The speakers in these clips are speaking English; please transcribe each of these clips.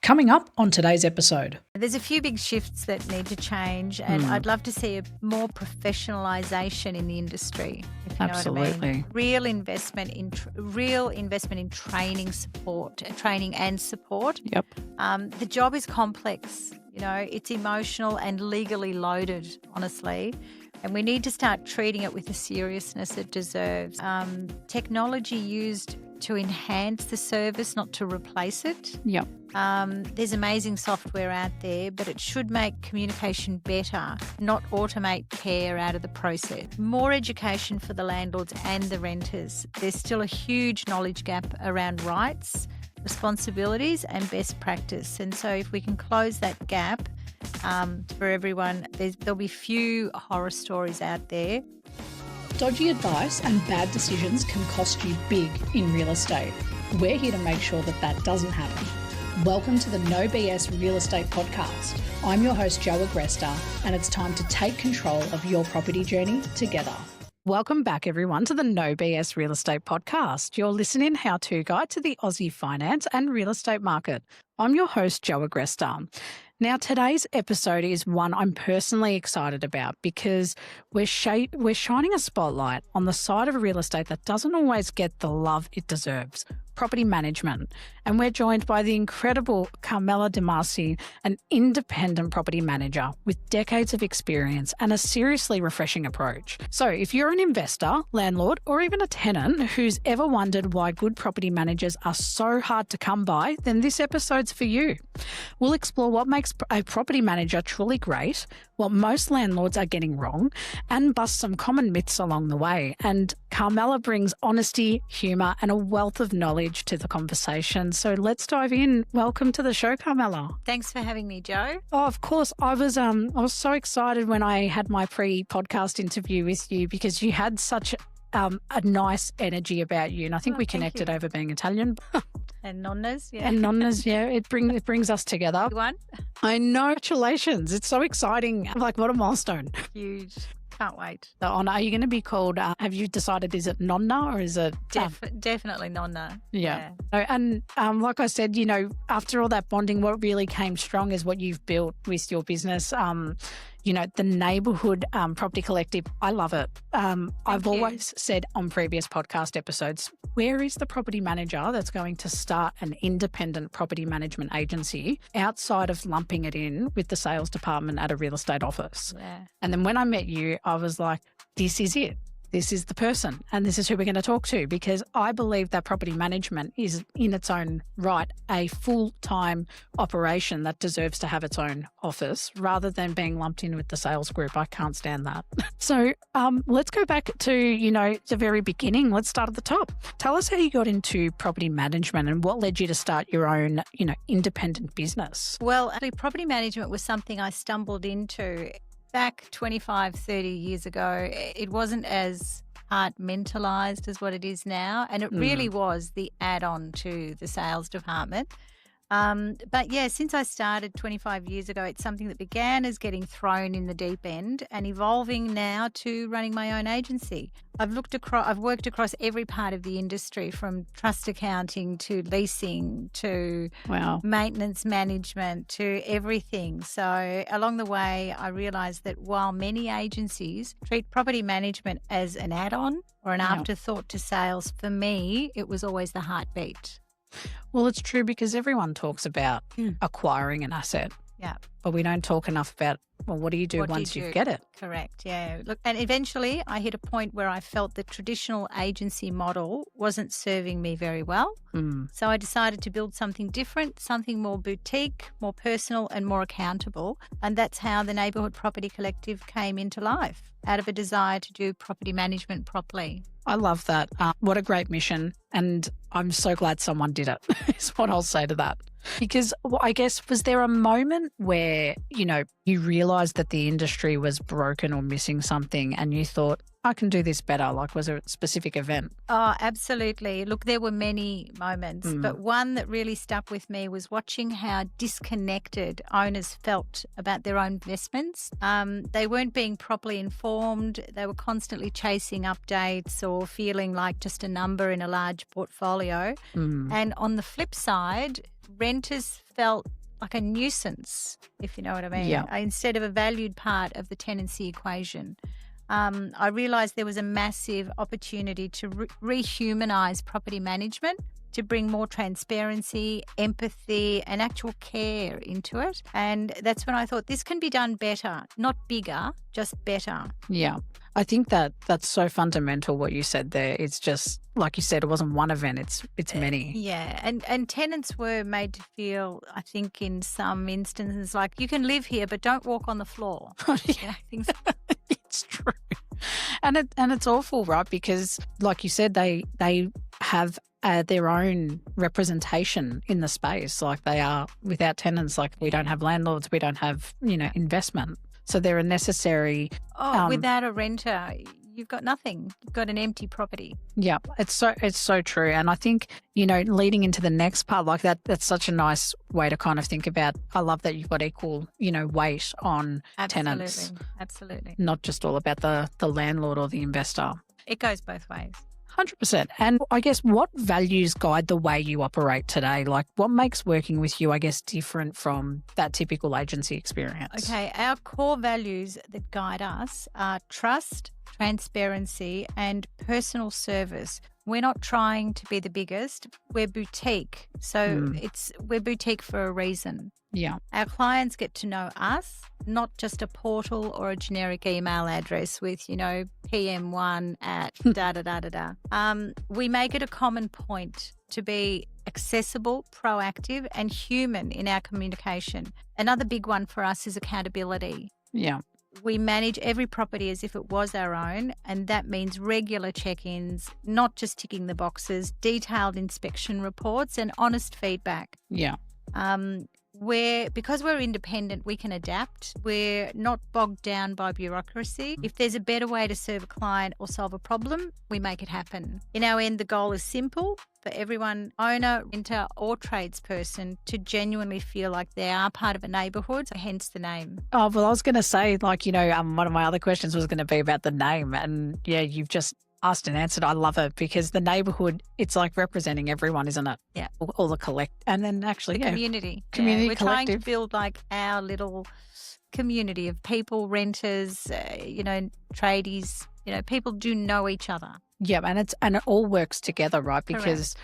Coming up on today's episode. There's a few big shifts that need to change, and I'd love to see a more professionalisation in the industry, if you know what I mean. Real investment in training and support. Yep. The job is complex. You know, it's emotional and legally loaded, honestly. And we need to start treating it with the seriousness it deserves. Technology used to enhance the service, not to replace it. Yep. There's amazing software out there, but it should make communication better, not automate care out of the process. More education for the landlords and the renters. There's still a huge knowledge gap around rights, responsibilities and best practice. And so if we can close that gap for everyone, there'll be few horror stories out there. Dodgy advice and bad decisions can cost you big in real estate. We're here to make sure that doesn't happen. Welcome to the No BS Real Estate Podcast. I'm your host, Jo Agresta, and it's time to take control of your property journey together. Welcome back, everyone, to the No BS Real Estate Podcast, your listening how-to guide to the Aussie finance and real estate market. I'm your host, Jo Agresta. Now, today's episode is one I'm personally excited about because we're shining a spotlight on the side of real estate that doesn't always get the love it deserves, property management. And we're joined by the incredible Carmela Dimasi, an independent property manager with decades of experience and a seriously refreshing approach. So if you're an investor, landlord, or even a tenant who's ever wondered why good property managers are so hard to come by, then this episode's for you. We'll explore what makes a property manager truly great, what most landlords are getting wrong, and bust some common myths along the way. And Carmela brings honesty, humour, and a wealth of knowledge to the conversation. So let's dive in. Welcome to the show, Carmela. Thanks for having me, Jo. Oh, of course. I was so excited when I had my pre-podcast interview with you because you had such a nice energy about you, and I think we connected over being Italian. And nonnas, yeah. And nonnas, yeah. It brings us together. One. I know. Congratulations. It's so exciting. Like, what a milestone. Huge. Can't wait. The honour. Are you going to be called, have you decided, is it nonna or is it? Definitely nonna. Yeah. And like I said, you know, after all that bonding, what really came strong is what you've built with your business. You know, the Neighbourhood Property Collective. I love it. I've always said on previous podcast episodes, where is the property manager that's going to start an independent property management agency outside of lumping it in with the sales department at a real estate office? Yeah. And then when I met you, I was like, this is it. This is the person and this is who we're going to talk to, because I believe that property management is in its own right a full-time operation that deserves to have its own office rather than being lumped in with the sales group. I can't stand that. So let's go back to, you know, the very beginning. Let's start at the top. Tell us how you got into property management and what led you to start your own, you know, independent business. Well, actually, property management was something I stumbled into back 25, 30 years ago. It wasn't as mentalised as what it is now. And it really was the add-on to the sales department. But yeah, since I started 25 years ago, it's something that began as getting thrown in the deep end and evolving now to running my own agency. I've worked across every part of the industry, from trust accounting to leasing to maintenance management to everything. So along the way, I realised that while many agencies treat property management as an add-on or an afterthought to sales, for me, it was always the heartbeat. Well, it's true because everyone talks about acquiring an asset. Yeah. But we don't talk enough about, well, what do you do once you get it? Correct, yeah. Look, and eventually I hit a point where I felt the traditional agency model wasn't serving me very well. So I decided to build something different, something more boutique, more personal and more accountable. And that's how the Neighbourhood Property Collective came into life, out of a desire to do property management properly. I love that. What a great mission. And I'm so glad someone did it, is what I'll say to that. Because I guess, was there a moment where, you know, you realised that the industry was broken or missing something and you thought, I can do this better? Like, was there a specific event? Oh, absolutely. Look, there were many moments, but one that really stuck with me was watching how disconnected owners felt about their own investments. They weren't being properly informed. They were constantly chasing updates or feeling like just a number in a large portfolio. And on the flip side, renters felt like a nuisance, if you know what I mean, instead of a valued part of the tenancy equation. I realised there was a massive opportunity to rehumanise property management, to bring more transparency, empathy and actual care into it. And that's when I thought this can be done better, not bigger, just better. Yeah. I think that's so fundamental what you said there. It's just, like you said, it wasn't one event, it's many. Yeah. And tenants were made to feel, I think in some instances, like you can live here but don't walk on the floor. Things. It's true. And it's awful, right? Because like you said, they have their own representation in the space. Like they are without tenants, like we don't have landlords, we don't have, investment. So they're a necessary. Without a renter, you've got nothing. You've got an empty property. Yeah, it's so true. And I think, leading into the next part, like that's such a nice way to kind of think about. I love that you've got equal, weight on tenants. Absolutely. Not just all about the landlord or the investor. It goes both ways. 100%. And I guess what values guide the way you operate today? Like what makes working with you, I guess, different from that typical agency experience? Okay, our core values that guide us are trust, transparency and personal service. We're not trying to be the biggest. We're boutique. So we're boutique for a reason. Yeah. Our clients get to know us, not just a portal or a generic email address with, PM1 at da-da-da-da-da. We make it a common point to be accessible, proactive and human in our communication. Another big one for us is accountability. Yeah. We manage every property as if it was our own, and that means regular check-ins, not just ticking the boxes, detailed inspection reports and honest feedback. Yeah. Because we're independent, we can adapt. We're not bogged down by bureaucracy. If there's a better way to serve a client or solve a problem, we make it happen. In our end, the goal is simple: for everyone, owner, renter or tradesperson, to genuinely feel like they are part of a neighbourhood, so hence the name. Oh, well, I was going to say, one of my other questions was going to be about the name. And yeah, you've just asked and answered. I love it because the neighbourhood, it's like representing everyone, isn't it? Yeah. All the collect, and then actually, community. Community We're collective. trying to build like our little community of people, renters, tradies. People do know each other. Yeah, and it all works together, right? Because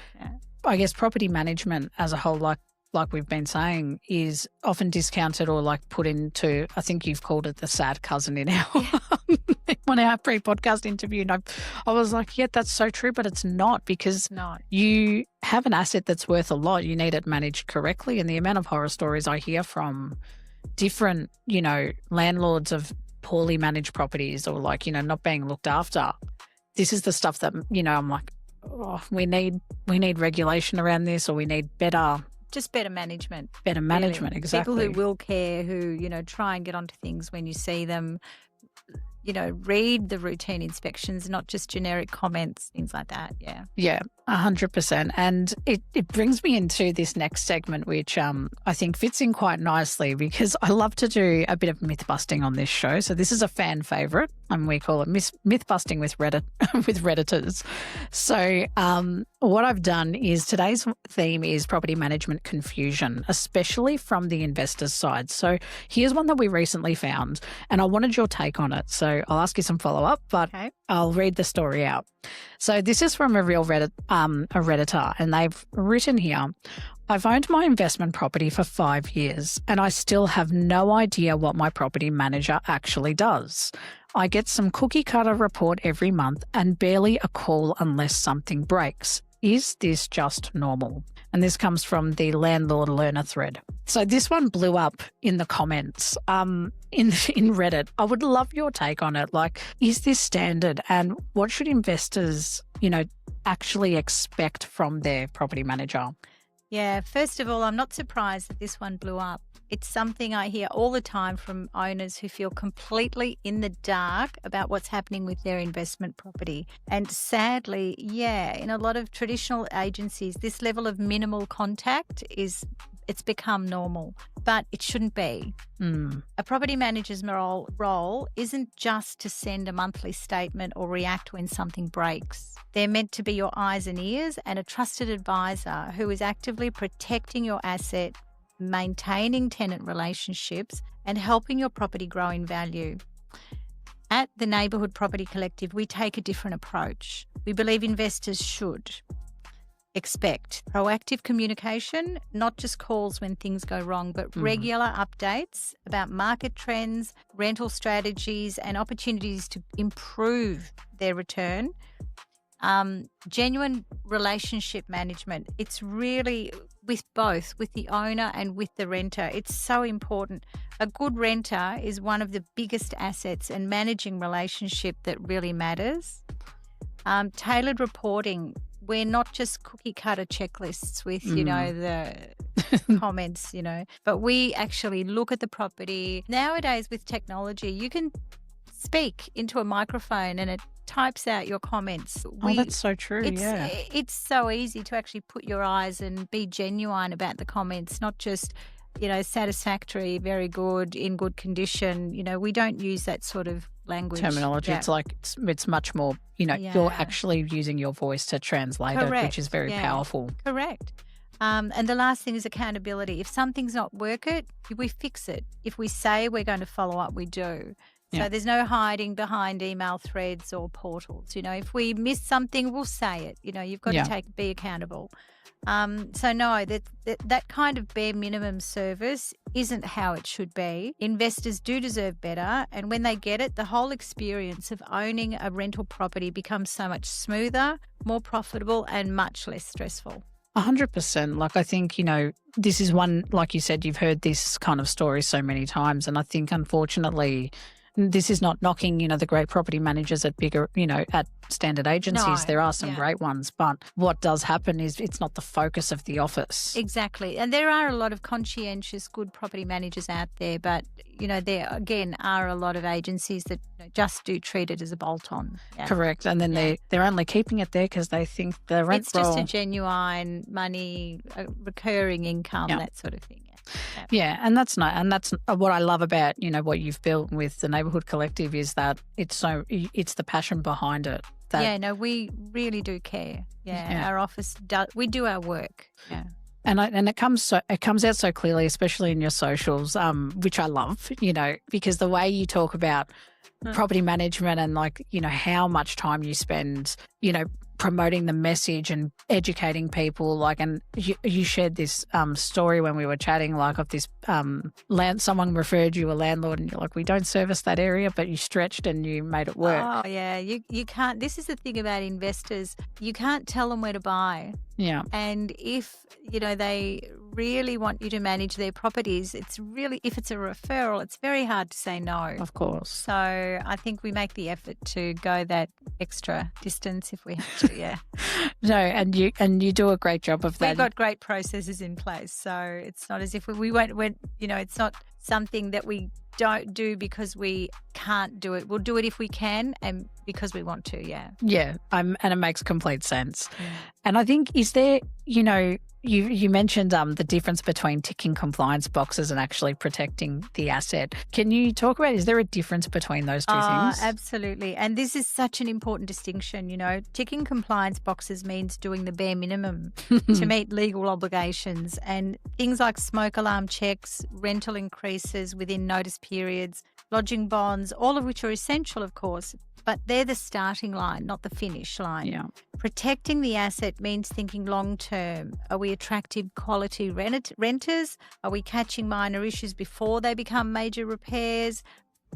I guess property management as a whole, like we've been saying, is often discounted or like put into, I think you've called it the sad cousin in our pre-podcast interview. And I was like, yeah, that's so true, but it's not, because you have an asset that's worth a lot. You need it managed correctly. And the amount of horror stories I hear from different, landlords of poorly managed properties or like, not being looked after. This is the stuff that, I'm like, oh, we need regulation around this, or we need better management. Better management, really. Exactly. People who will care, who, try and get onto things when you see them, read the routine inspections, not just generic comments, things like that. Yeah. Yeah, 100%. And it brings me into this next segment, which I think fits in quite nicely, because I love to do a bit of myth busting on this show. So this is a fan favourite, and we call it myth busting with Reddit with Redditors. So what I've done is, today's theme is property management confusion, especially from the investor's side. So here's one that we recently found, and I wanted your take on it. So I'll ask you some follow-up, but I'll read the story out. So this is from a real Redditor, and they've written here: I've owned my investment property for 5 years and I still have no idea what my property manager actually does. I get some cookie cutter report every month and barely a call unless something breaks. Is this just normal? And this comes from the Landlord Learner thread. So this one blew up in the comments in Reddit. I would love your take on it. Like, is this standard, and what should investors, actually expect from their property manager? Yeah, first of all, I'm not surprised that this one blew up. It's something I hear all the time from owners who feel completely in the dark about what's happening with their investment property. And sadly, in a lot of traditional agencies, this level of minimal contact it's become normal. but it shouldn't be. A property manager's role isn't just to send a monthly statement or react when something breaks. They're meant to be your eyes and ears and a trusted advisor who is actively protecting your asset, maintaining tenant relationships, and helping your property grow in value. At the Neighbourhood Property Collective, we take a different approach. We believe investors should expect proactive communication, not just calls when things go wrong, but regular updates about market trends, rental strategies, and opportunities to improve their return. Genuine relationship management. It's really with both, with the owner and with the renter. It's so important. A good renter is one of the biggest assets, and managing relationship that really matters. Tailored reporting. We're not just cookie cutter checklists with, the comments, but we actually look at the property. Nowadays with technology, you can speak into a microphone and it types out your comments. That's so true. It's so easy to actually put your eyes and be genuine about the comments, not just, satisfactory, very good, in good condition. We don't use that sort of language. Terminology. Yeah. It's like it's much more, you're actually using your voice to translate it, which is very powerful. Correct. And the last thing is accountability. If something's not working, we fix it. If we say we're going to follow up, we do. So there's no hiding behind email threads or portals. If we miss something, we'll say it. You've got to be accountable. So no, that kind of bare minimum service isn't how it should be. Investors do deserve better, and when they get it, the whole experience of owning a rental property becomes so much smoother, more profitable, and much less stressful. 100%. Like, I think, this is one, like you said, you've heard this kind of story so many times, and I think, unfortunately, this is not knocking, the great property managers at bigger, at standard agencies. No, there are some great ones, but what does happen is it's not the focus of the office. Exactly. And there are a lot of conscientious, good property managers out there, but, there, again, are a lot of agencies that just do treat it as a bolt-on. Yeah. Correct. And then they're only keeping it there because they think the rent It's just a genuine money, recurring income, that sort of thing. Yeah, and that's what I love about, what you've built with the Neighbourhood Collective is that it's the passion behind it. We really do care. Our office we do our work. Yeah. And it comes out so clearly, especially in your socials, which I love, because the way you talk about property management and how much time you spend, promoting the message and educating people, and you shared this story when we were chatting, of this someone referred you a landlord, and you're like, we don't service that area, but you stretched and you made it work. Oh yeah, you can't. This is the thing about investors, you can't tell them where to buy. Yeah. And if they really want you to manage their properties, if it's a referral, it's very hard to say no. Of course. So I think we make the effort to go that extra distance if we have to. Yeah. No, and you do a great job of that. We've got great processes in place, so it's not as if we won't. It's not something that we don't do because we can't do it. We'll do it if we can and because we want to. Yeah. Yeah. And it makes complete sense. Yeah. And I think, is there, you mentioned the difference between ticking compliance boxes and actually protecting the asset. Can you talk about, is there a difference between those two things? Absolutely. And this is such an important distinction. Ticking compliance boxes means doing the bare minimum to meet legal obligations, and things like smoke alarm checks, rental increases within notice periods, lodging bonds, all of which are essential, of course, but they're the starting line, not the finish line. Yeah. Protecting the asset means thinking long term. Are we attracting quality renters? Are we catching minor issues before they become major repairs?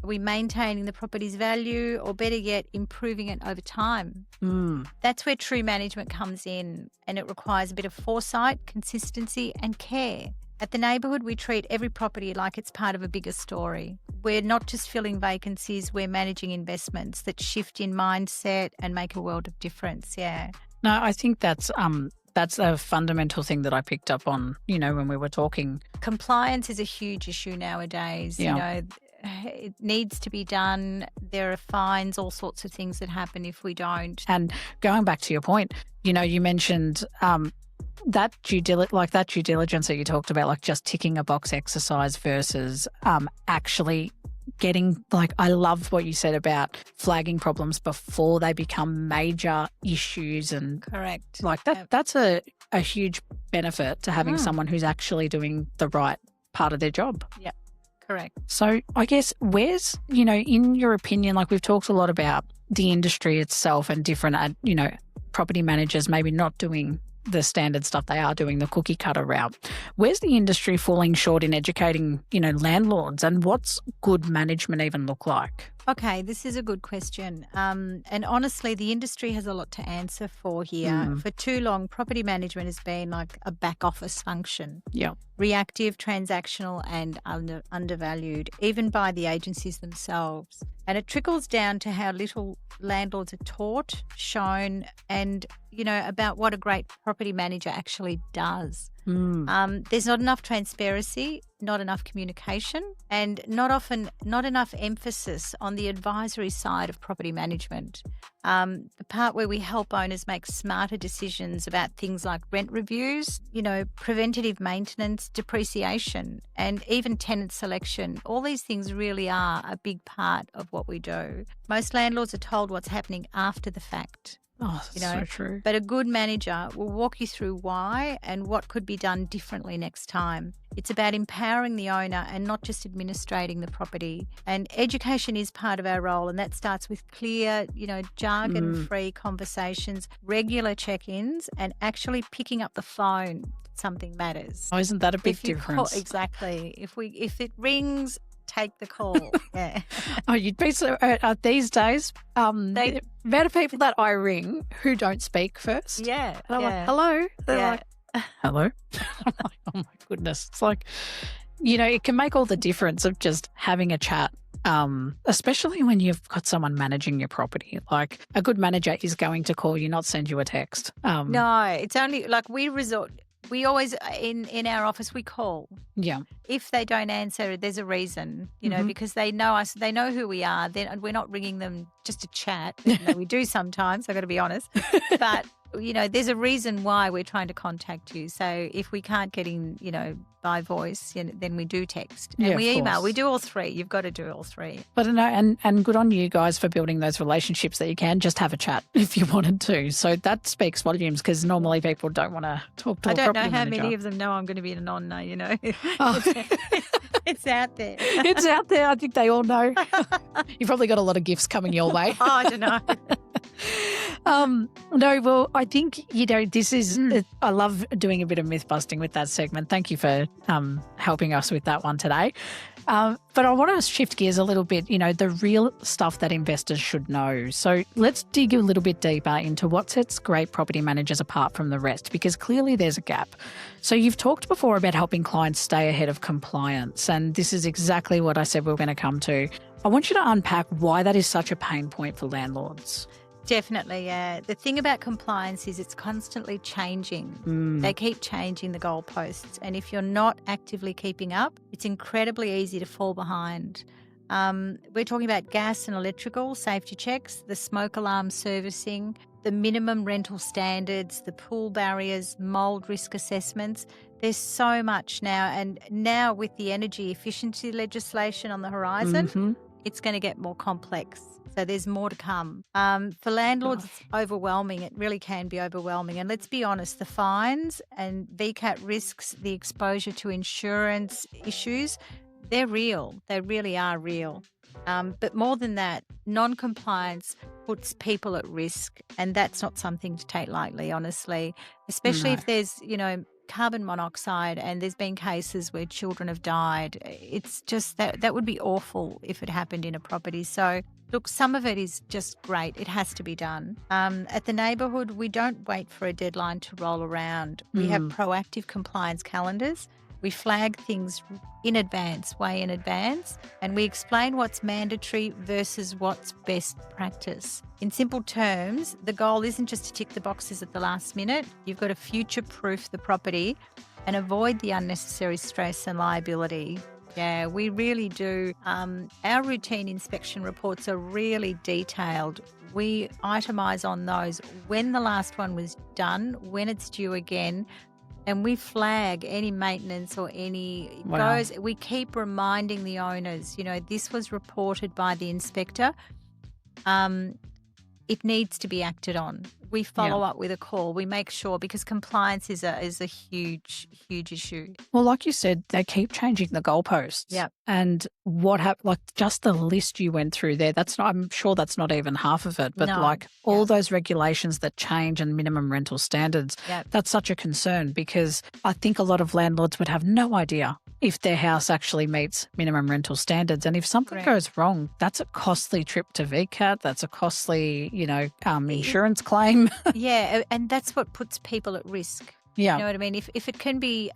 Are we maintaining the property's value, or better yet, improving it over time? That's where true management comes in, and it requires a bit of foresight, consistency and care. At the Neighbourhood, we treat every property like it's part of a bigger story. We're not just filling vacancies, we're managing investments that shift in mindset and make a world of difference. Yeah. No, I think that's a fundamental thing that I picked up on, when we were talking. Compliance is a huge issue nowadays. Yeah. It needs to be done. There are fines, all sorts of things that happen if we don't. And going back to your point, you mentioned that due diligence that you talked about, like just ticking a box exercise versus actually getting, like, I love what you said about flagging problems before they become major issues. And correct. Like that, that's a huge benefit to having someone who's actually doing the right part of their job. Yeah, correct. So I guess where's, in your opinion, like we've talked a lot about the industry itself and different, property managers maybe not doing the standard stuff, they are doing the cookie cutter route. Where's the industry falling short in educating, landlords, and what's good management even look like? Okay, this is a good question. And honestly, the industry has a lot to answer for here. For too long, property management has been like a back office function. Yeah. Reactive, transactional, and undervalued, even by the agencies themselves. And it trickles down to how little landlords are taught, shown, and, about what a great property manager actually does. There's not enough transparency, not enough communication, and not enough emphasis on the advisory side of property management. The part where we help owners make smarter decisions about things like rent reviews, preventative maintenance, depreciation, and even tenant selection. All these things really are a big part of what we do. Most landlords are told what's happening after the fact. Oh, that's so true. But a good manager will walk you through why and what could be done differently next time. It's about empowering the owner and not just administrating the property. And education is part of our role, and that starts with clear, jargon-free conversations, regular check-ins, and actually picking up the phone. Something matters. Oh, isn't that a big difference? Exactly. If it rings, take the call. Yeah. Oh, you'd be so these days. The amount of people that I ring who don't speak first. Yeah. And I'm like, hello. They're like, hello. I'm like, oh my goodness. It's like, it can make all the difference of just having a chat. Especially when you've got someone managing your property. Like a good manager is going to call you, not send you a text. No, it's only like we always, in our office, we call. Yeah. If they don't answer, there's a reason, because they know us, they know who we are. Then we're not ringing them just to chat. We do sometimes, I've got to be honest. But, there's a reason why we're trying to contact you. So if we can't get in, by voice, then we do text. And we email. We do all three. You've got to do all three. But and good on you guys for building those relationships that you can just have a chat if you wanted to. So that speaks volumes, because normally people don't want to talk to a property manager. I don't know how many of them know I'm going to be an onna, Oh. It's out there. It's out there. I think they all know. You've probably got a lot of gifts coming your way. Oh, I don't know. No, well, I think, this is, I love doing a bit of myth busting with that segment. Thank you for helping us with that one today. But I want to shift gears a little bit, the real stuff that investors should know. So let's dig a little bit deeper into what sets great property managers apart from the rest, because clearly there's a gap. So you've talked before about helping clients stay ahead of compliance, and this is exactly what I said we were going to come to. I want you to unpack why that is such a pain point for landlords. Definitely, yeah. The thing about compliance is it's constantly changing. They keep changing the goalposts. And if you're not actively keeping up, it's incredibly easy to fall behind. We're talking about gas and electrical safety checks, the smoke alarm servicing, the minimum rental standards, the pool barriers, mould risk assessments. There's so much now. And now with the energy efficiency legislation on the horizon, it's going to get more complex. So there's more to come. For landlords, it's overwhelming. It really can be overwhelming. And let's be honest, the fines and VCAT risks, the exposure to insurance issues, they're real. They really are real. But more than that, non-compliance puts people at risk, and that's not something to take lightly, honestly, especially if there's, carbon monoxide, and there's been cases where children have died. It's just that would be awful if it happened in a property. So look, some of it is just great. It has to be done. At the neighbourhood, we don't wait for a deadline to roll around. We have proactive compliance calendars. We flag things in advance, way in advance, and we explain what's mandatory versus what's best practice. In simple terms, the goal isn't just to tick the boxes at the last minute. You've got to future-proof the property and avoid the unnecessary stress and liability. Yeah, we really do. Our routine inspection reports are really detailed. We itemise on those when the last one was done, when it's due again, and we flag any maintenance or any Wow. goes. We keep reminding the owners, this was reported by the inspector. It needs to be acted on. We follow up with a call. We make sure, because compliance is a huge, huge issue. Well, like you said, they keep changing the goalposts. Yep. And what happened, like just the list you went through there, I'm sure that's not even half of it, but No. all those regulations that change and minimum rental standards, that's such a concern, because I think a lot of landlords would have no idea if their house actually meets minimum rental standards. And if something goes wrong, that's a costly trip to VCAT, that's a costly, insurance claim. Yeah, and that's what puts people at risk. Yeah. You know what I mean? If it can be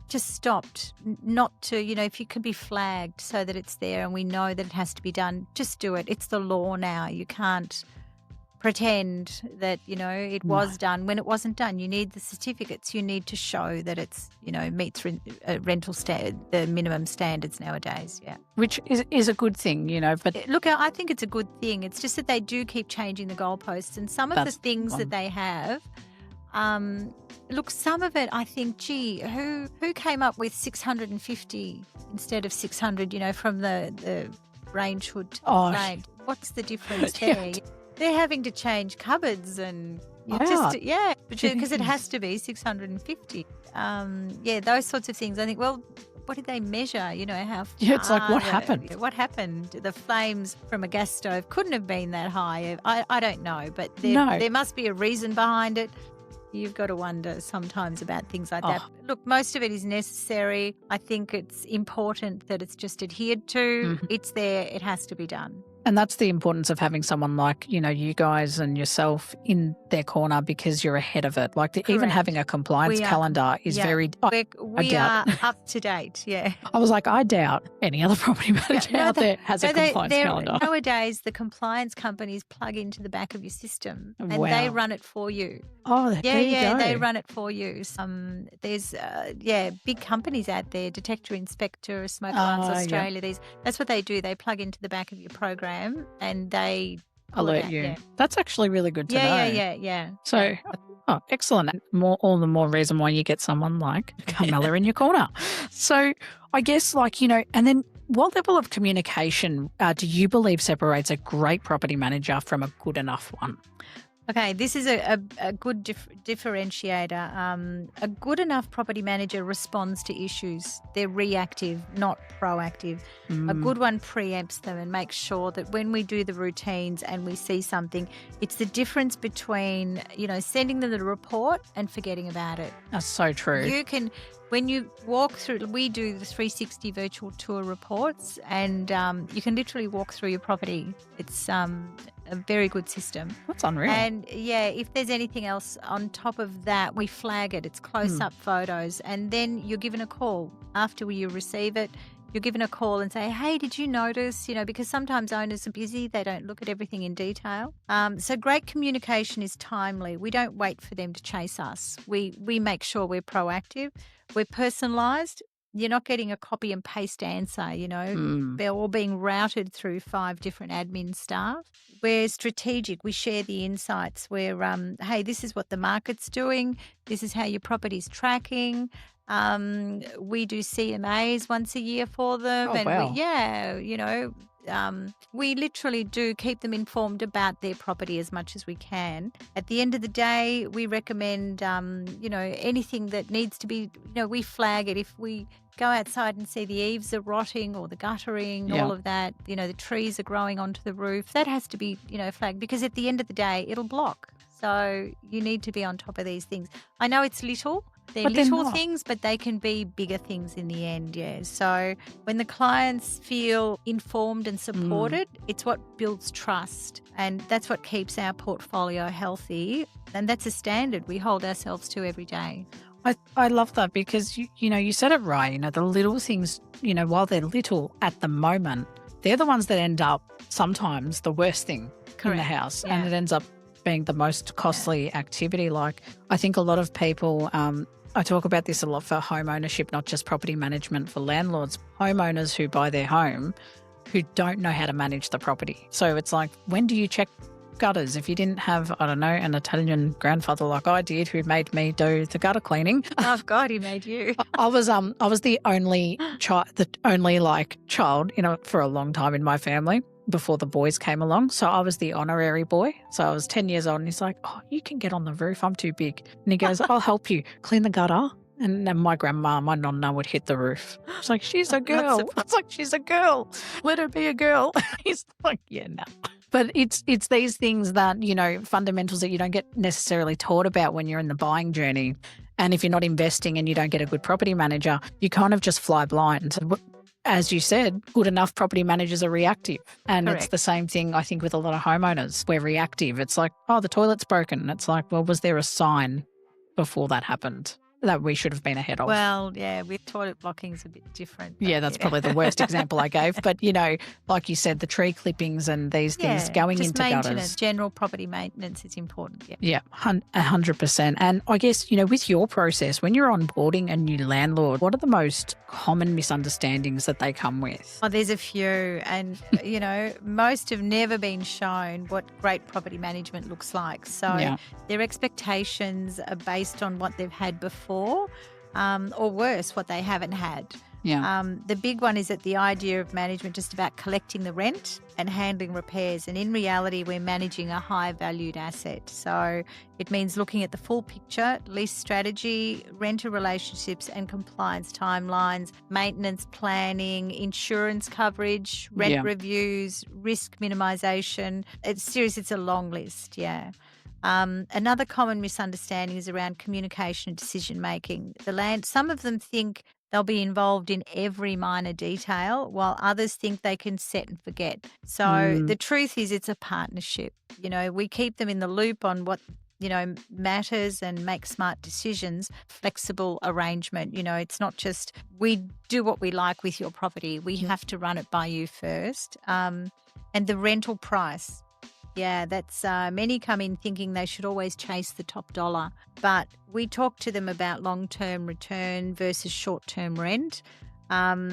just stopped, not to, if you can be flagged so that it's there and we know that it has to be done, just do it. It's the law now. You can't pretend that, it was done when it wasn't done. You need the certificates. You need to show that it's, meets the minimum standards nowadays. Yeah. Which is a good thing, but look, I think it's a good thing. It's just that they do keep changing the goalposts, and some of the things that they have, look, some of it I think, gee, who came up with 650 instead of 600, from the range hood to the range? What's the difference there? They're having to change cupboards and because it has to be 650. Those sorts of things. I think, well, what did they measure? How it's like, what happened? What happened? The flames from a gas stove couldn't have been that high. I don't know, but there must be a reason behind it. You've got to wonder sometimes about things like that. Look, most of it is necessary. I think it's important that it's just adhered to. Mm-hmm. It's there. It has to be done. And that's the importance of having someone like, you guys and yourself in their corner, because you're ahead of it. Like even having a compliance calendar is very... We are up to date, yeah. I was like, I doubt any other property manager out there has a compliance calendar. Nowadays, the compliance companies plug into the back of your system and they run it for you. Oh, there you go. They run it for you. There's big companies out there, Detector Inspector, Smoke Alarms Australia. That's what they do. They plug into the back of your program and they alert you. Yeah. That's actually really good to know. Yeah. So, excellent. All the more reason why you get someone like Carmela in your corner. So, I guess and then what level of communication do you believe separates a great property manager from a good enough one? Okay, this is a good differentiator. A good enough property manager responds to issues. They're reactive, not proactive. A good one preempts them and makes sure that when we do the routines and we see something, it's the difference between, sending them the report and forgetting about it. That's so true. When you walk through, we do the 360 virtual tour reports, and you can literally walk through your property. It's a very good system. That's unreal. And if there's anything else on top of that, we flag it. It's close-up photos, and then you're given a call after you receive it. You're given a call and say, hey, did you notice, because sometimes owners are busy, they don't look at everything in detail. So great communication is timely. We don't wait for them to chase us. We make sure we're proactive. We're personalised. You're not getting a copy and paste answer, They're all being routed through 5 different admin staff. We're strategic. We share the insights. We're, hey, this is what the market's doing. This is how your property's tracking. We do CMAs once a year for them. We literally do keep them informed about their property as much as we can. At the end of the day, we recommend, anything that needs to be, we flag it. If we go outside and see the eaves are rotting or the guttering, all of that, the trees are growing onto the roof, that has to be, flagged, because at the end of the day, it'll block. So you need to be on top of these things. I know it's little. They're little things, but they can be bigger things in the end, yeah. So when the clients feel informed and supported, it's what builds trust, and that's what keeps our portfolio healthy, and that's a standard we hold ourselves to every day. I love that, because, you said it right. The little things, while they're little at the moment, they're the ones that end up sometimes the worst thing in the house, and it ends up being the most costly activity. Like, I think a lot of people I talk about this a lot for home ownership, not just property management for landlords, homeowners who buy their home who don't know how to manage the property. So it's like, when do you check gutters? If you didn't have, I don't know, an Italian grandfather like I did who made me do the gutter cleaning. Oh God, he made you. I was the only child, child, for a long time in my family before the boys came along. So I was the honorary boy. So I was 10 years old and he's like, "Oh, you can get on the roof. I'm too big." And he goes, "I'll help you clean the gutter." And then my grandma, my nonna would hit the roof. It's like, "She's a girl." It's like, "She's a girl. Let her be a girl." He's like, "Yeah, no." But it's these things that, fundamentals that you don't get necessarily taught about when you're in the buying journey. And if you're not investing and you don't get a good property manager, you kind of just fly blind. As you said, good enough property managers are reactive. And Correct. It's the same thing, I think, with a lot of homeowners. We're reactive. It's like, "Oh, the toilet's broken." It's like, well, was there a sign before that happened that we should have been ahead of? Well, yeah, with toilet blocking is a bit different. Yeah, that's probably the worst example I gave. But, like you said, the tree clippings and these things going into gutters. General property maintenance is important. Yeah, 100%. And I guess, with your process, when you're onboarding a new landlord, what are the most common misunderstandings that they come with? Oh, there's a few. And, most have never been shown what great property management looks like. So their expectations are based on what they've had before. Or worse, what they haven't had. Yeah. The big one is that the idea of management just about collecting the rent and handling repairs. And in reality, we're managing a high valued asset. So it means looking at the full picture, lease strategy, renter relationships and compliance timelines, maintenance planning, insurance coverage, rent reviews, risk minimisation. It's a long list, Another common misunderstanding is around communication and decision making. Some of them think they'll be involved in every minor detail, while others think they can set and forget. So the truth is, it's a partnership. We keep them in the loop on what matters and make smart decisions. Flexible arrangement. It's not just we do what we like with your property. We have to run it by you first. And the rental price. Yeah, that's many come in thinking they should always chase the top dollar. But we talk to them about long-term return versus short-term rent. A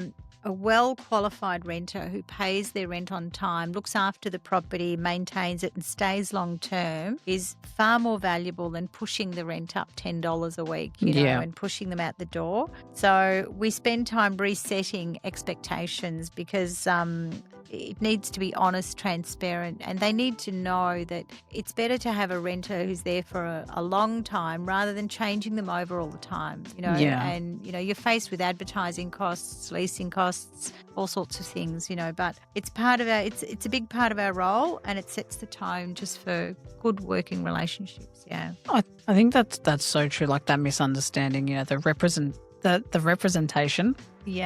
well-qualified renter who pays their rent on time, looks after the property, maintains it and stays long-term is far more valuable than pushing the rent up $10 a week, and pushing them out the door. So we spend time resetting expectations because it needs to be honest, transparent, and they need to know that it's better to have a renter who's there for a long time rather than changing them over all the time, and, you're faced with advertising costs, leasing costs, all sorts of things, but it's part of it's a big part of our role, and it sets the tone just for good working relationships. I think that's so true, like that misunderstanding, the representation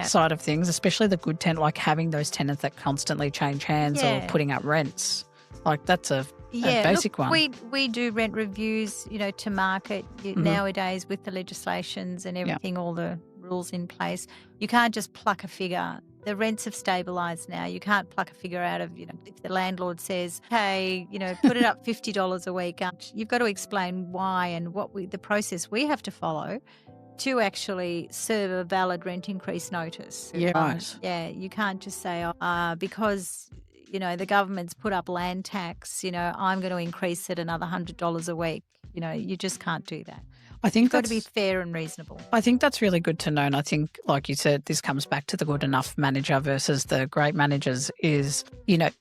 side of things, especially the good tenant, like having those tenants that constantly change hands or putting up rents. Like that's a basic one. We do rent reviews, to market nowadays with the legislations and everything, all the rules in place. You can't just pluck a figure. The rents have stabilised now. You can't pluck a figure out of, if the landlord says, "Hey, put it up $50 a week," you've got to explain why and the process we have to follow to actually serve a valid rent increase notice. Yeah, right. Yeah, you can't just say, because, the government's put up land tax, I'm going to increase it another $100 a week. You just can't do that. I think it's got to be fair and reasonable. I think that's really good to know. And I think, like you said, this comes back to the good enough manager versus the great managers is,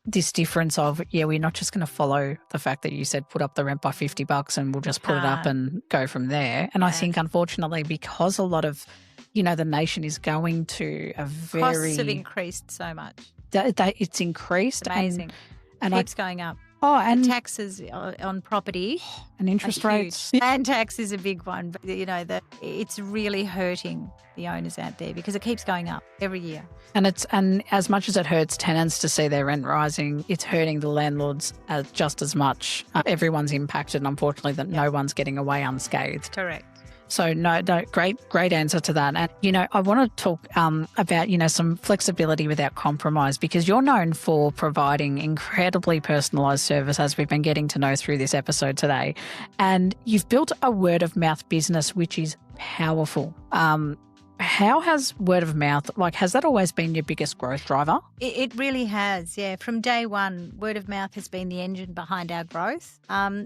this difference of, we're not just going to follow the fact that you said put up the rent by $50 and we'll just put it up and go from there. And I think, unfortunately, because a lot of, the nation is going to a very... Costs have increased so much. It's increased. It's amazing. And it keeps going up. Oh, and taxes on property and interest rates. And tax is a big one. But, it's really hurting the owners out there because it keeps going up every year. And as much as it hurts tenants to see their rent rising, it's hurting the landlords just as much. Everyone's impacted, and unfortunately, that no one's getting away unscathed. Correct. So no, great answer to that. And, I want to talk about, some flexibility without compromise, because you're known for providing incredibly personalised service, as we've been getting to know through this episode today. And you've built a word of mouth business, which is powerful. How has word of mouth, has that always been your biggest growth driver? It really has, yeah. From day one, word of mouth has been the engine behind our growth.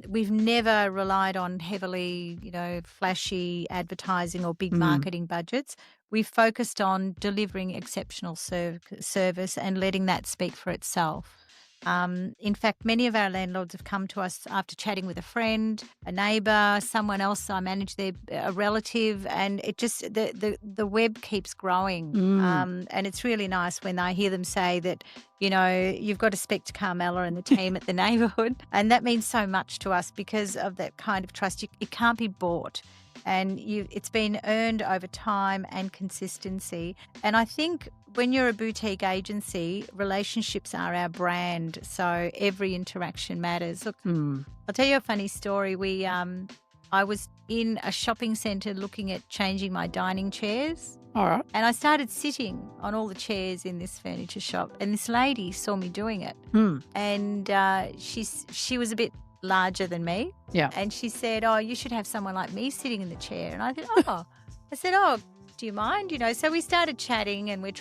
We've never relied on heavily, flashy advertising or big marketing budgets. We've focused on delivering exceptional service and letting that speak for itself. In fact, many of our landlords have come to us after chatting with a friend, a neighbour, someone else I manage, a relative, and it just the web keeps growing. And it's really nice when I hear them say that, you've got to speak to Carmela and the team at the Neighbourhood, and that means so much to us because of that kind of trust. It can't be bought. And it's been earned over time and consistency. And I think when you're a boutique agency, relationships are our brand. So every interaction matters. Look, I'll tell you a funny story. I was in a shopping centre looking at changing my dining chairs. All right. And I started sitting on all the chairs in this furniture shop. And this lady saw me doing it. And she was a bit larger than me. Yeah. And she said, "Oh, you should have someone like me sitting in the chair." And I said, "Oh, do you mind?" So we started chatting and we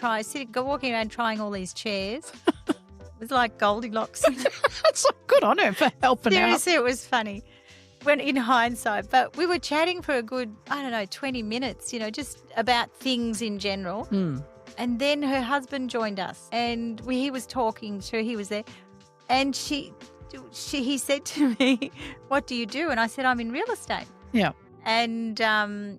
walking around trying all these chairs. It was like Goldilocks. That's so good on her for helping Seriously, out. it was funny when in hindsight. But we were chatting for a good, 20 minutes, just about things in general. And then her husband joined us and he was talking to, he was there. And he said to me, "What do you do?" And I said, "I'm in real estate." Yeah. And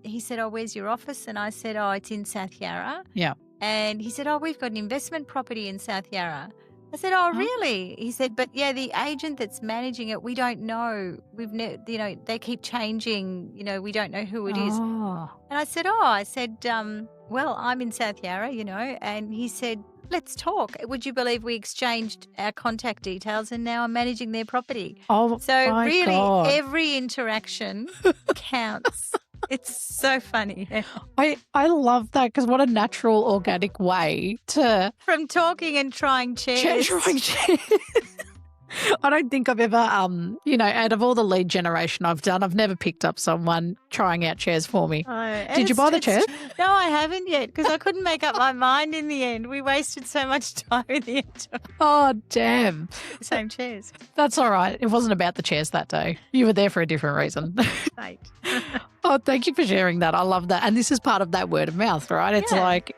he said, "Oh, where's your office?" And I said, "Oh, it's in South Yarra." Yeah. And he said, "Oh, we've got an investment property in South Yarra." I said, "Oh, really?" He said, "But yeah, the agent that's managing it, we don't know. They keep changing. We don't know who it is." And I said, "Well, I'm in South Yarra, And he said, "Let's talk." Would you believe we exchanged our contact details and now I'm managing their property? Oh, so my really, God. every interaction counts. It's so funny. I love that because what a natural, organic way to... From talking and trying chairs. Trying chairs. I don't think I've ever, out of all the lead generation I've done, I've never picked up someone trying out chairs for me. Did you buy the chairs? No, I haven't yet because I couldn't make up my mind in the end. We wasted so much time in the end. Oh, damn. Same chairs. That's all right. It wasn't about the chairs that day. You were there for a different reason. Right. Oh, thank you for sharing that. I love that. And this is part of that word of mouth, right? It's like,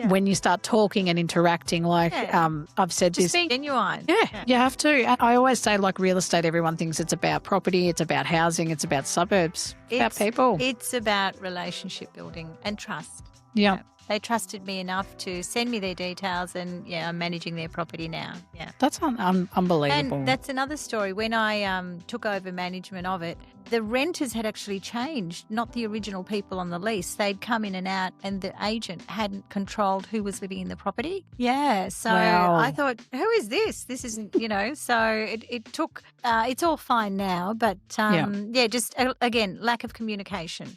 when you start talking and interacting, I've said just this. being genuine. Yeah, you have to. And I always say, real estate, everyone thinks it's about property, it's about housing, it's about suburbs, it's about people. It's about relationship building and trust. Yeah. They trusted me enough to send me their details and, I'm managing their property now. Yeah. That's unbelievable. And that's another story. When I took over management of it, the renters had actually changed, not the original people on the lease. They'd come in and out and the agent hadn't controlled who was living in the property. Yeah. So I thought, who is this? This isn't, so it took, it's all fine now. But, just, again, lack of communication.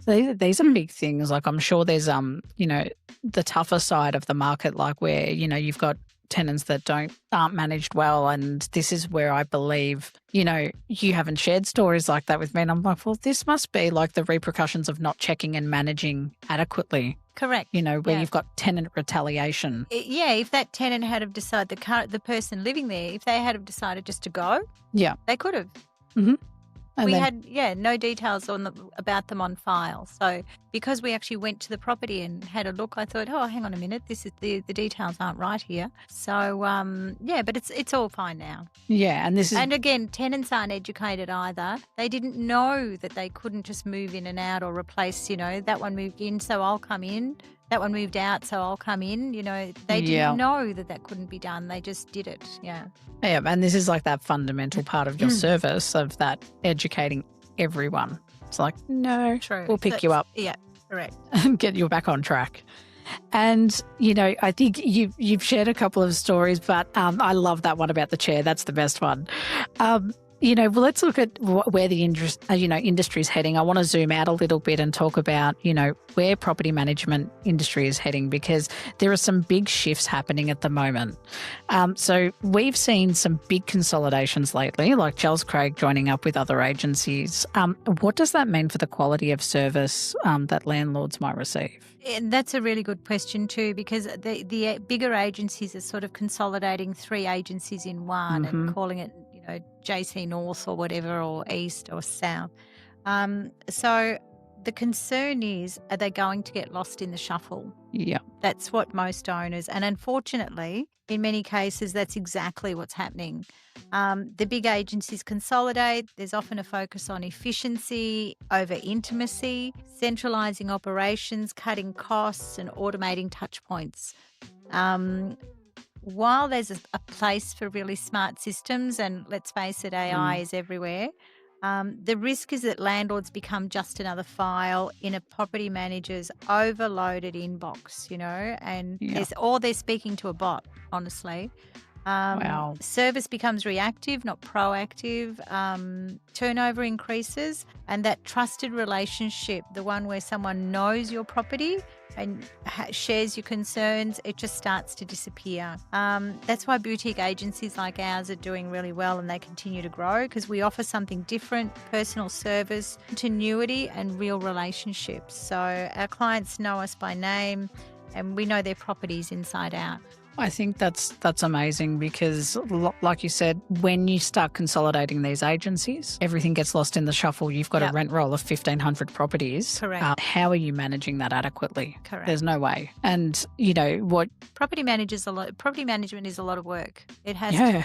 These are big things. I'm sure there's, the tougher side of the market, where, you've got tenants that aren't managed well. And this is where I believe, you haven't shared stories like that with me. And I'm like, well, this must be the repercussions of not checking and managing adequately. Correct. Where you've got tenant retaliation. If that tenant had have decided, the person living there, if they had have decided just to go, they could have. Mm-hmm. We had no details about them on file. So because we actually went to the property and had a look, I thought, oh, hang on a minute, this is the details aren't right here. So but it's all fine now. Yeah, and again, tenants aren't educated either. They didn't know that they couldn't just move in and out or replace. That one moved in, so I'll come in. That one moved out, so I'll come in. They didn't know that couldn't be done. They just did it. Yeah. Yeah, and this is that fundamental part of your service of that educating everyone. It's no, true. We'll pick you up. Yeah, correct. And get you back on track. And, I think you've shared a couple of stories, but I love that one about the chair. That's the best one. Well, let's look at where the industry is heading. I want to zoom out a little bit and talk about, where property management industry is heading, because there are some big shifts happening at the moment. So we've seen some big consolidations lately, like Charles Craig joining up with other agencies. What does that mean for the quality of service that landlords might receive? And that's a really good question too, because the bigger agencies are sort of consolidating 3 agencies in one and calling it, JC North or whatever, or East or South. So the concern is, are they going to get lost in the shuffle? Yeah. That's what most owners, and unfortunately, in many cases, that's exactly what's happening. The big agencies consolidate. There's often a focus on efficiency over intimacy, centralising operations, cutting costs and automating touch points. While there's a place for really smart systems, and let's face it, AI is everywhere, the risk is that landlords become just another file in a property manager's overloaded inbox, and they're speaking to a bot, honestly. Wow. Service becomes reactive, not proactive. Turnover increases, and that trusted relationship, the one where someone knows your property and shares your concerns, it just starts to disappear. That's why boutique agencies like ours are doing really well, and they continue to grow, because we offer something different: personal service, continuity and real relationships. So our clients know us by name, and we know their properties inside out. I think that's amazing, because like you said, when you start consolidating these agencies, everything gets lost in the shuffle. You've got a rent roll of 1,500 properties. Correct. How are you managing that adequately? Correct. There's no way. And what property management is a lot of work. It has to,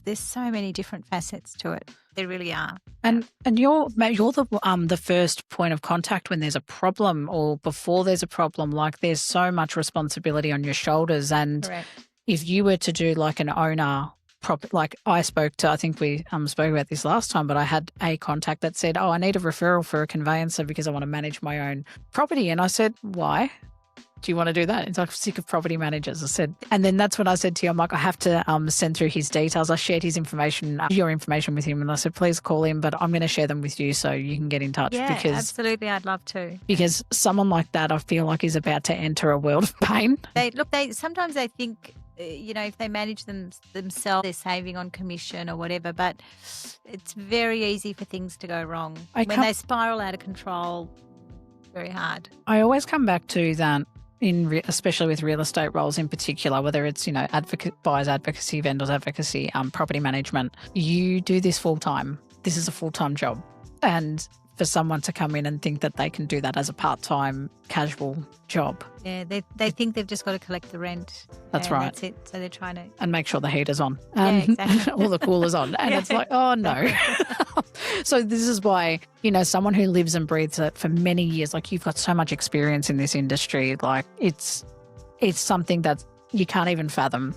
there's so many different facets to it. There really are. And you're the first point of contact when there's a problem, or before there's a problem. Like, there's so much responsibility on your shoulders. And Correct. If you were to do like an owner like I think we spoke about this last time, but I had a contact that said, I need a referral for a conveyancer because I want to manage my own property. And I said, why? Do you want to do that? It's like, I'm sick of property managers. I said, and then that's when I said to you, I'm like, I have to send through his details. I shared his information, your information with him, and I said, please call him, but I'm going to share them with you so you can get in touch. Yeah, because absolutely. I'd love to. Because someone like that, I feel like, is about to enter a world of pain. Sometimes they think, if they manage themselves, they're saving on commission or whatever, but it's very easy for things to go wrong. When they spiral out of control, very hard. I always come back to that, especially with real estate roles in particular, whether it's, buyers advocacy, vendors advocacy, property management, you do this full time. This is a full-time job. And for someone to come in and think that they can do that as a part-time casual job. Yeah, they think they've just got to collect the rent. That's right. That's it. So they're trying to... And make sure the heater's on. Yeah, exactly. Or the cooler's on. And it's like, oh, no. So this is why, someone who lives and breathes it for many years, like, you've got so much experience in this industry, like, it's something that you can't even fathom.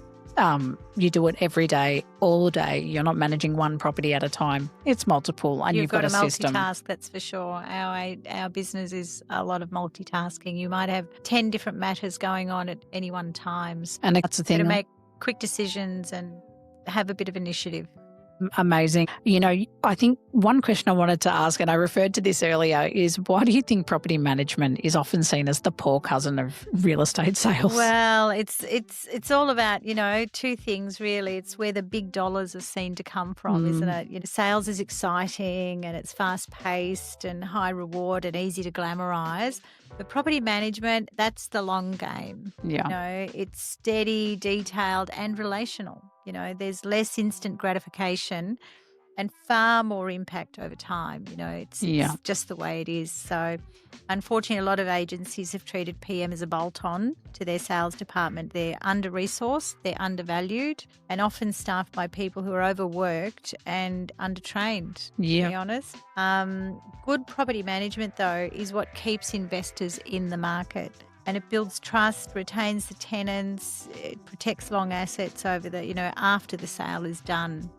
You do it every day, all day. You're not managing one property at a time. It's multiple, and you've got a system. Multitask, that's for sure. Our business is a lot of multitasking. You might have 10 different matters going on at any one time. And that's the thing. To make quick decisions and have a bit of initiative. Amazing. I think one question I wanted to ask, and I referred to this earlier, is why do you think property management is often seen as the poor cousin of real estate sales? Well, it's all about, two things really. It's where the big dollars are seen to come from, isn't it? Sales is exciting and it's fast paced and high reward and easy to glamorise. But property management, that's the long game. Yeah. It's steady, detailed and relational. There's less instant gratification and far more impact over time. It's just the way it is. So unfortunately, a lot of agencies have treated PM as a bolt-on to their sales department. They're under-resourced, they're undervalued, and often staffed by people who are overworked and undertrained, to be honest. Good property management, though, is what keeps investors in the market. And it builds trust, retains the tenants, it protects long assets over after the sale is done.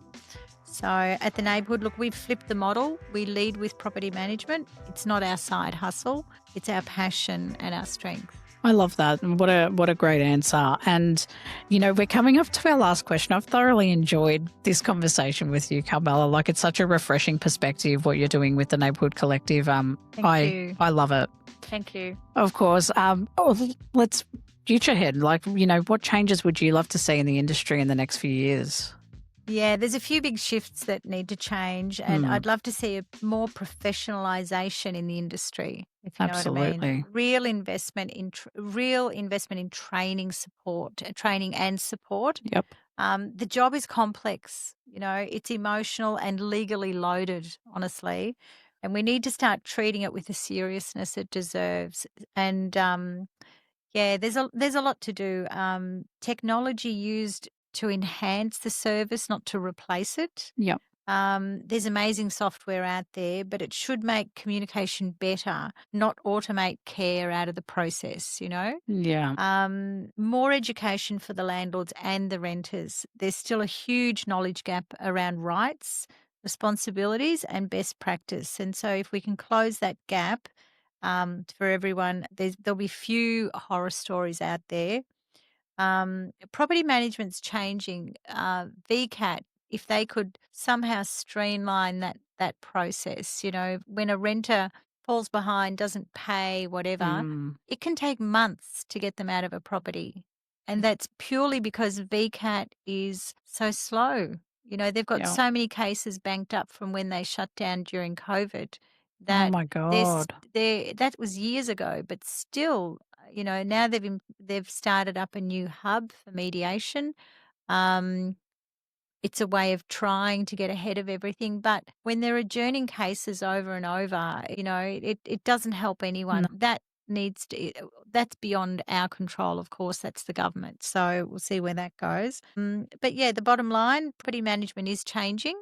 So at the Neighbourhood, look, we've flipped the model. We lead with property management. It's not our side hustle. It's our passion and our strength. I love that. And what a great answer. And, we're coming up to our last question. I've thoroughly enjoyed this conversation with you, Carmela. Like, it's such a refreshing perspective what you're doing with the Neighbourhood Collective. Thank you. I love it. Thank you. Of course. Let's future head. Like, what changes would you love to see in the industry in the next few years? Yeah, there's a few big shifts that need to change, and I'd love to see a more professionalisation in the industry, if you know what I mean. Real investment in training and support. Yep. The job is complex, it's emotional and legally loaded, honestly, and we need to start treating it with the seriousness it deserves. And there's a lot to do. Technology used to enhance the service, not to replace it. Yep. There's amazing software out there, but it should make communication better, not automate care out of the process, Yeah. More education for the landlords and the renters. There's still a huge knowledge gap around rights, responsibilities, and best practice. And so if we can close that gap for everyone, there'll be few horror stories out there. Property management's changing. VCAT, if they could somehow streamline that process, when a renter falls behind, doesn't pay, whatever, it can take months to get them out of a property. And that's purely because VCAT is so slow. They've got so many cases banked up from when they shut down during COVID. Oh my God. That was years ago, but still, now they've started up a new hub for mediation. It's a way of trying to get ahead of everything. But when they're adjourning cases over and over, it doesn't help anyone. No. That's beyond our control, of course. That's the government. So we'll see where that goes. But yeah, the bottom line, property management is changing.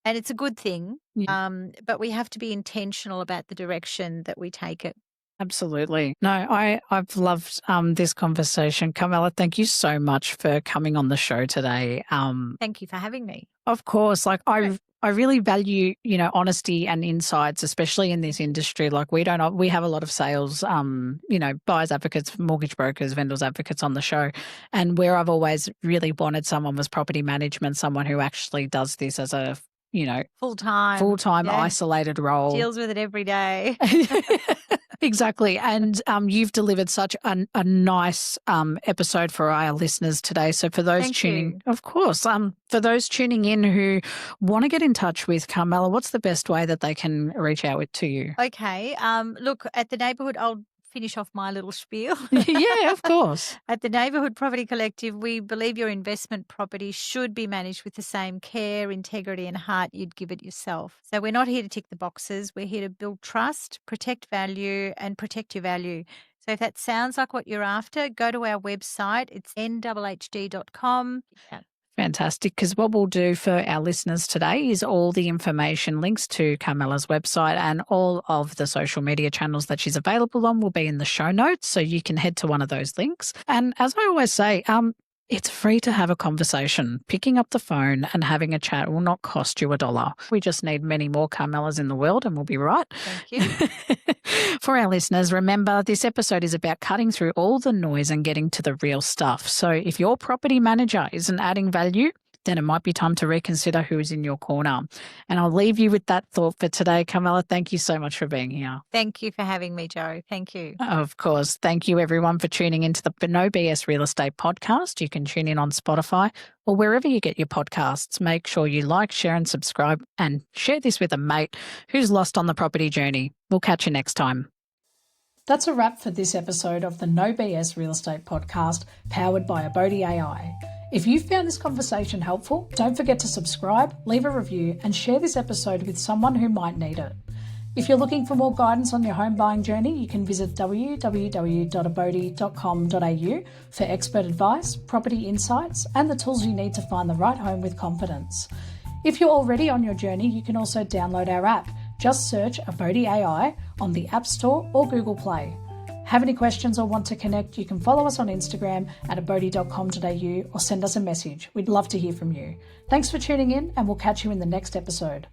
And it's a good thing, but we have to be intentional about the direction that we take it. Absolutely. No, I've loved this conversation. Carmela, thank you so much for coming on the show today. Thank you for having me. Of course. Like, I really value, honesty and insights, especially in this industry. Like, we have a lot of sales, buyers advocates, mortgage brokers, vendors advocates on the show. And where I've always really wanted someone was property management, someone who actually does this as a full-time isolated role. Deals with it every day. Exactly. And you've delivered such a nice episode for our listeners today. So for those of course, for those tuning in who want to get in touch with Carmela, what's the best way that they can reach out to you? Okay. Look, at the Neighbourhood, I'll finish off my little spiel. Yeah, of course. At the Neighbourhood Property Collective, we believe your investment property should be managed with the same care, integrity and heart you'd give it yourself. So we're not here to tick the boxes. We're here to build trust, protect value and protect your value. So if that sounds like what you're after, go to our website. It's nhd.com. Yeah. Fantastic, because what we'll do for our listeners today is all the information, links to Carmela's website and all of the social media channels that she's available on will be in the show notes, so you can head to one of those links. And as I always say, it's free to have a conversation. Picking up the phone and having a chat will not cost you $1. We just need many more Carmelas in the world and we'll be right. Thank you. For our listeners, remember this episode is about cutting through all the noise and getting to the real stuff. So if your property manager isn't adding value, then it might be time to reconsider who is in your corner. And I'll leave you with that thought for today. Carmela, thank you so much for being here. Thank you for having me, Jo. Thank you. Of course. Thank you, everyone, for tuning into the No BS Real Estate podcast. You can tune in on Spotify or wherever you get your podcasts. Make sure you like, share and subscribe and share this with a mate who's lost on the property journey. We'll catch you next time. That's a wrap for this episode of the No BS Real Estate podcast, powered by Abodey AI. If you found this conversation helpful, don't forget to subscribe, leave a review, and share this episode with someone who might need it. If you're looking for more guidance on your home buying journey, you can visit www.abodey.com.au for expert advice, property insights, and the tools you need to find the right home with confidence. If you're already on your journey, you can also download our app. Just search Abodey AI on the App Store or Google Play. Have any questions or want to connect, you can follow us on Instagram at abodey.com.au or send us a message. We'd love to hear from you. Thanks for tuning in and we'll catch you in the next episode.